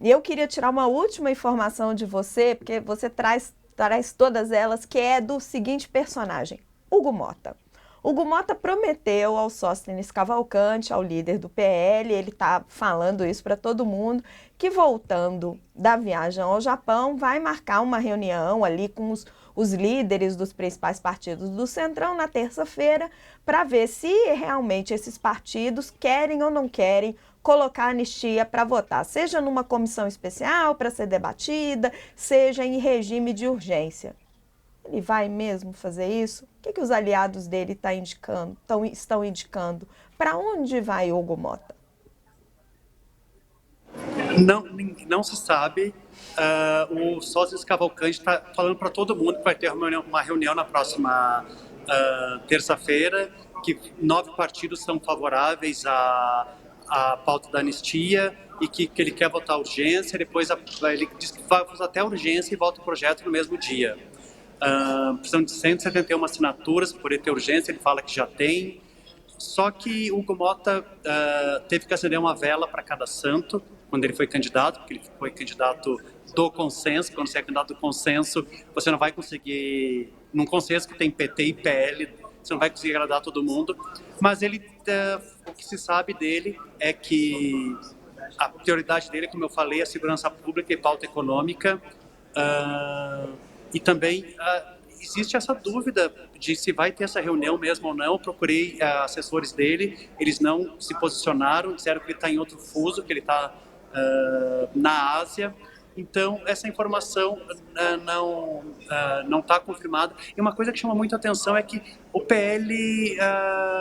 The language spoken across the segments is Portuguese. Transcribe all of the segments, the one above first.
E eu queria tirar uma última informação de você, porque você traz todas elas, que é do seguinte personagem, Hugo Mota. Hugo Mota prometeu ao Sóstenes Cavalcante, ao líder do PL, ele está falando isso para todo mundo, que voltando da viagem ao Japão, vai marcar uma reunião ali com os líderes dos principais partidos do Centrão na terça-feira, para ver se realmente esses partidos querem ou não querem colocar a anistia para votar, seja numa comissão especial para ser debatida, seja em regime de urgência. Ele vai mesmo fazer isso? O que os aliados dele estão indicando? Para onde vai Hugo Mota? Não se sabe. O Sóstenes Cavalcante está falando para todo mundo que vai ter uma reunião na próxima terça-feira, que 9 partidos são favoráveis à pauta da anistia e que ele quer votar urgência. Depois ele diz que vai fazer até urgência e vota o projeto no mesmo dia. Precisam de 171 assinaturas por ele ter urgência, ele fala que já tem. Só que o Hugo Mota teve que acender uma vela para cada santo quando ele foi candidato, porque ele foi candidato do consenso. Quando você é candidato do consenso, você não vai conseguir, num consenso que tem PT e PL, você não vai conseguir agradar todo mundo. Mas ele, o que se sabe dele é que a prioridade dele, como eu falei, é a segurança pública e pauta econômica. E também existe essa dúvida de se vai ter essa reunião mesmo ou não. Eu procurei assessores dele, eles não se posicionaram, disseram que ele está em outro fuso, que ele está na Ásia. Então, essa informação não está confirmada. E uma coisa que chama muito a atenção é que o PL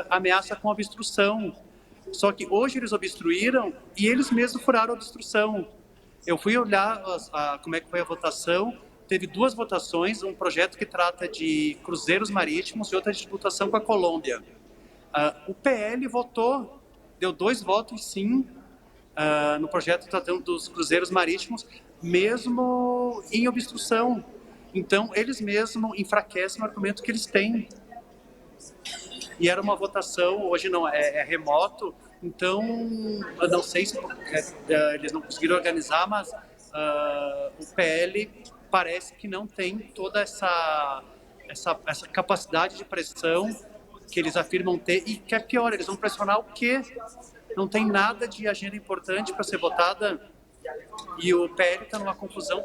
ameaça com obstrução. Só que hoje eles obstruíram e eles mesmos furaram a obstrução. Eu fui olhar como é que foi a votação. Teve 2 votações, um projeto que trata de cruzeiros marítimos e outra de votação com a Colômbia. O PL votou, deu 2 votos sim, no projeto tratando dos cruzeiros marítimos, mesmo em obstrução. Então, eles mesmos enfraquecem o argumento que eles têm. E era uma votação, hoje não, é remoto, então eu não sei se eles não conseguiram organizar, mas o PL parece que não tem toda essa capacidade de pressão que eles afirmam ter, e que é pior, eles vão pressionar o quê? Não tem nada de agenda importante para ser votada, e o PL está numa confusão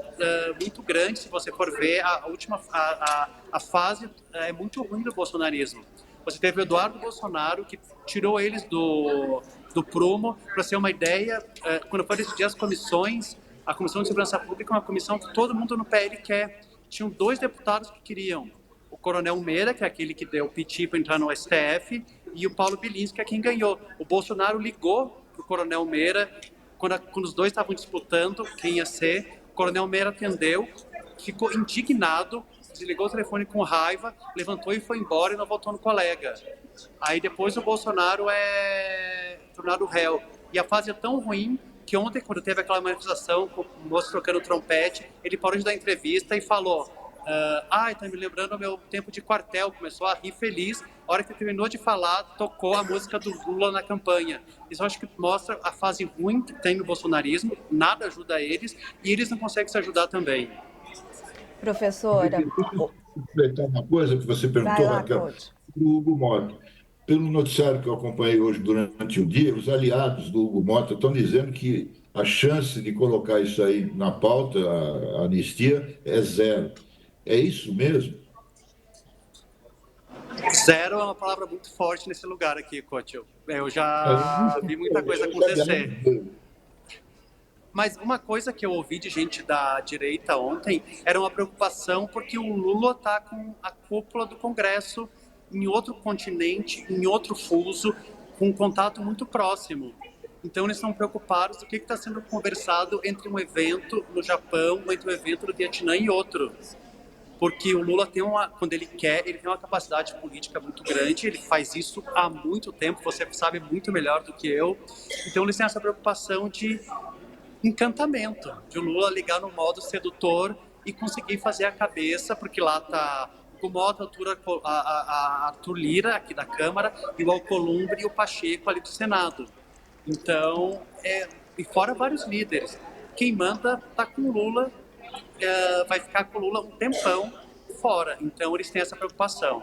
muito grande. Se você for ver, a fase é muito ruim do bolsonarismo. Você teve o Eduardo Bolsonaro, que tirou eles do prumo. Para ser uma ideia, quando for decidir as comissões, a Comissão de Segurança Pública é uma comissão que todo mundo no PL quer. Tinham 2 deputados que queriam: o Coronel Meira, que é aquele que deu o piti para entrar no STF, e o Paulo Bilinski, que é quem ganhou. O Bolsonaro ligou para o Coronel Meira, quando os dois estavam disputando quem ia ser. O Coronel Meira atendeu, ficou indignado, desligou o telefone com raiva, levantou e foi embora e não voltou no colega. Aí depois o Bolsonaro é tornado réu. E a fase é tão ruim que ontem, quando teve aquela manifestação com o moço trocando trompete, ele parou de dar entrevista e falou: tá me lembrando o meu tempo de quartel. Começou a rir feliz. A hora que terminou de falar, tocou a música do Lula na campanha. Isso eu acho que mostra a fase ruim que tem no bolsonarismo. Nada ajuda eles e eles não conseguem se ajudar também. Professora, Completar uma coisa que você vai perguntou, lá, Raquel, coach. do Hugo Mota. Pelo noticiário que eu acompanhei hoje durante o dia, os aliados do Hugo Mota estão dizendo que a chance de colocar isso aí na pauta, a anistia, é zero. É isso mesmo? Zero é uma palavra muito forte nesse lugar aqui, coach. Eu já vi muita coisa acontecer. Mas uma coisa que eu ouvi de gente da direita ontem era uma preocupação porque o Lula está com a cúpula do Congresso em outro continente, em outro fuso, com um contato muito próximo. Então eles estão preocupados do que está sendo conversado entre um evento no Japão, entre um evento no Vietnã e outro. Porque o Lula tem quando ele quer, ele tem uma capacidade política muito grande, ele faz isso há muito tempo, você sabe muito melhor do que eu. Então eles têm essa preocupação de encantamento, de o Lula ligar no modo sedutor e conseguir fazer a cabeça, porque lá está o Mota, a Arthur Lira, aqui da Câmara, e o Alcolumbre e o Pacheco ali do Senado. Então, e fora vários líderes. quem manda está com o Lula, vai ficar com o Lula um tempão fora. Então, eles têm essa preocupação.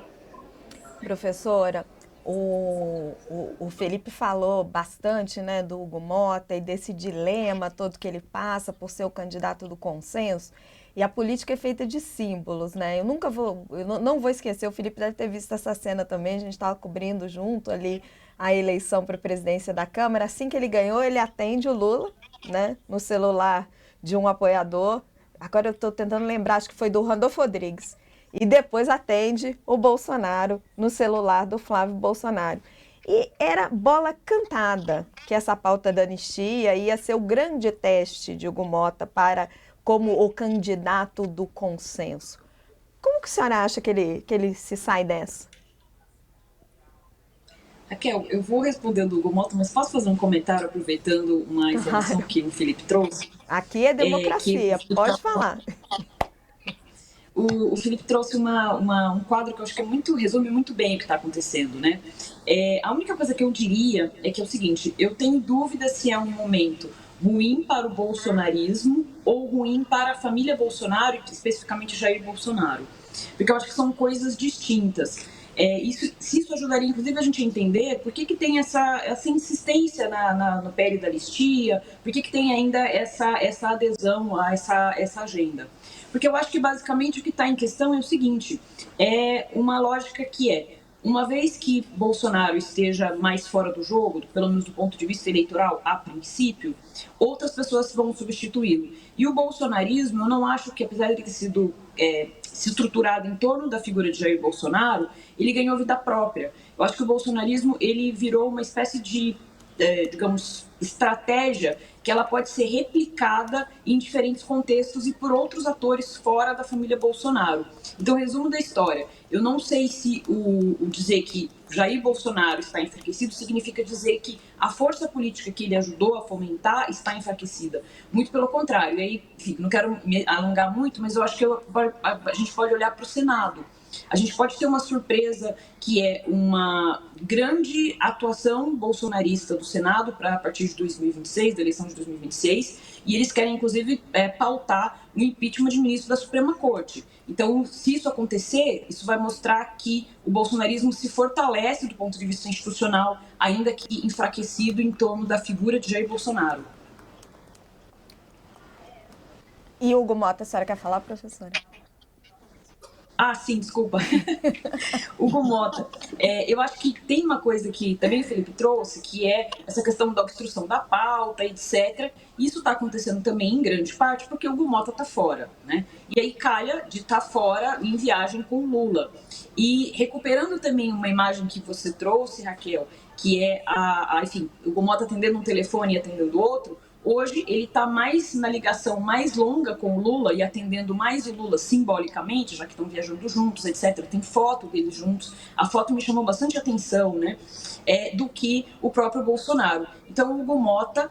Professora, o Felipe falou bastante, né, do Hugo Mota e desse dilema todo que ele passa por ser o candidato do consenso. E a política é feita de símbolos, né? Eu não vou esquecer, o Felipe deve ter visto essa cena também, a gente estava cobrindo junto ali a eleição para a presidência da Câmara. Assim que ele ganhou, ele atende o Lula, né, no celular de um apoiador. Agora eu estou tentando lembrar, acho que foi do Randolfo Rodrigues. E depois atende o Bolsonaro no celular do Flávio Bolsonaro. E era bola cantada que essa pauta da anistia ia ser o grande teste de Hugo Mota para como o candidato do consenso. Como que a senhora acha que ele se sai dessa? Raquel, eu vou responder do Hugo Mota, mas posso fazer um comentário aproveitando uma informação Claro. que o Felipe trouxe? Aqui é Que democracia, pode falar. o Felipe trouxe um quadro que eu acho que resume muito bem o que está acontecendo, né? A única coisa que eu diria é que é o seguinte: eu tenho dúvida se é um momento ruim para o bolsonarismo ou ruim para a família Bolsonaro, e especificamente Jair Bolsonaro. Porque eu acho que são coisas distintas. Se isso ajudaria, inclusive, a gente a entender por que tem essa insistência no PL da anistia, por que tem ainda essa adesão a essa agenda. Porque eu acho que, basicamente, o que está em questão é o seguinte: é uma lógica que uma vez que Bolsonaro esteja mais fora do jogo, pelo menos do ponto de vista eleitoral, a princípio, outras pessoas vão substituí-lo. E o bolsonarismo, eu não acho que, apesar de ter sido se estruturado em torno da figura de Jair Bolsonaro, ele ganhou vida própria. Eu acho que o bolsonarismo ele virou uma espécie de, digamos, estratégia que ela pode ser replicada em diferentes contextos e por outros atores fora da família Bolsonaro. Então, resumo da história: eu não sei se o dizer que Jair Bolsonaro está enfraquecido significa dizer que a força política que ele ajudou a fomentar está enfraquecida. Muito pelo contrário. E aí, enfim, não quero me alongar muito, mas eu acho que a gente pode olhar para o Senado. A gente pode ter uma surpresa que é uma grande atuação bolsonarista do Senado a partir de 2026, da eleição de 2026, e eles querem, inclusive, pautar o impeachment de ministro da Suprema Corte. Então, se isso acontecer, isso vai mostrar que o bolsonarismo se fortalece do ponto de vista institucional, ainda que enfraquecido em torno da figura de Jair Bolsonaro. E Hugo Mota, a senhora quer falar, professora? Ah, sim, desculpa. Hugo Mota. Eu acho que tem uma coisa que também o Felipe trouxe, que é essa questão da obstrução da pauta, etc. Isso está acontecendo também em grande parte porque o Hugo Mota está fora, né? E aí calha de estar fora em viagem com o Lula. E recuperando também uma imagem que você trouxe, Raquel, que é enfim, o Hugo Mota atendendo um telefone e atendendo outro. Hoje ele está mais na ligação mais longa com o Lula e atendendo mais o Lula simbolicamente, já que estão viajando juntos, etc. Tem foto deles juntos. A foto me chamou bastante atenção, né? Do que o próprio Bolsonaro. Então, o Hugo Mota,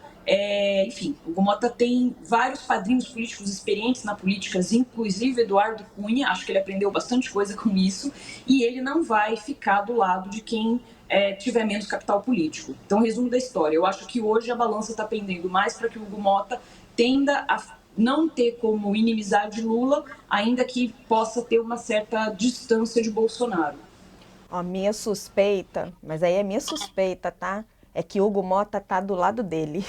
enfim, o Hugo Mota tem vários padrinhos políticos experientes na política, inclusive Eduardo Cunha. Acho que ele aprendeu bastante coisa com isso. E ele não vai ficar do lado de quem tiver menos capital político. Então, resumo da história: eu acho que hoje a balança está pendendo mais para que o Hugo Mota tenda a não ter como inimizade Lula, ainda que possa ter uma certa distância de Bolsonaro. Ó, minha suspeita, mas aí é minha suspeita, tá? É que Hugo Mota tá do lado dele.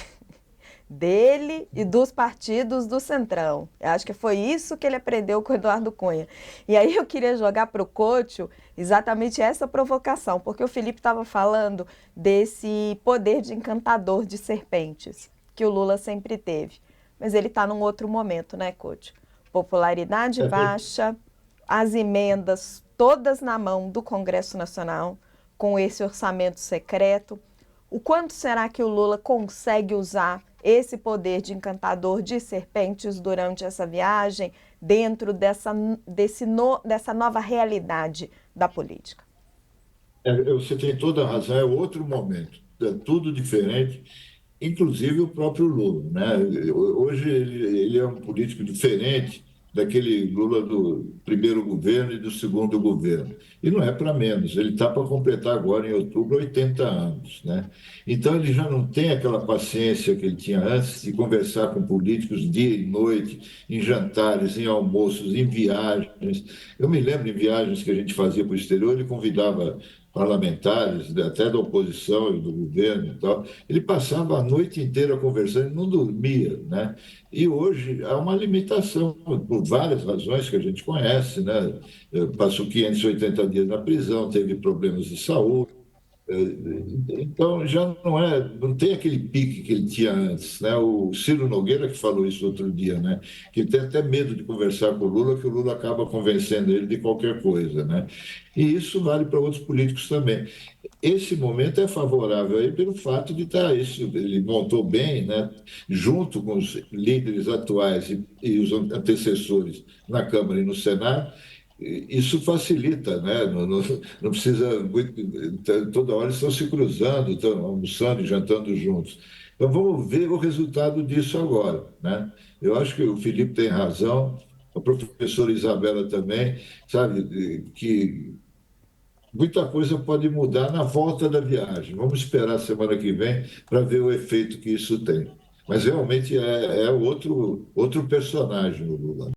Dele e dos partidos do Centrão. Eu acho que foi isso que ele aprendeu com o Eduardo Cunha. E aí eu queria jogar para o Couto exatamente essa provocação, porque o Felipe estava falando desse poder de encantador de serpentes, que o Lula sempre teve. Mas ele está num outro momento, né, Couto? Popularidade baixa, as emendas todas na mão do Congresso Nacional, com esse orçamento secreto. O quanto será que o Lula consegue usar esse poder de encantador de serpentes durante essa viagem, dentro dessa nova realidade da política? Você tem toda a razão, é outro momento, é tudo diferente, inclusive o próprio Lula, né? Hoje ele é um político diferente daquele Lula do primeiro governo e do segundo governo. E não é para menos, ele está para completar agora, em outubro, 80 anos, né? Então, ele já não tem aquela paciência que ele tinha antes de conversar com políticos dia e noite, em jantares, em almoços, em viagens. Eu me lembro de viagens que a gente fazia para o exterior, ele convidava parlamentares, até da oposição e do governo e tal. Ele passava a noite inteira conversando, não dormia, né? E hoje há uma limitação, por várias razões que a gente conhece, né? Passou 580 dias na prisão, teve problemas de saúde. Então já não tem aquele pique que ele tinha antes, né? O Ciro Nogueira que falou isso outro dia, né? Que ele tem até medo de conversar com o Lula, que o Lula acaba convencendo ele de qualquer coisa, né? E isso vale para outros políticos também. Esse momento é favorável a ele pelo fato de estar isso, ele montou bem, né? Junto com os líderes atuais e os antecessores na Câmara e no Senado. Isso facilita, né? Não precisa toda hora estão se cruzando, estão almoçando e jantando juntos. Então vamos ver o resultado disso agora, né? Eu acho que o Felipe tem razão, a professora Isabela também, sabe, que muita coisa pode mudar na volta da viagem. Vamos esperar a semana que vem para ver o efeito que isso tem. Mas realmente é outro personagem o Lula.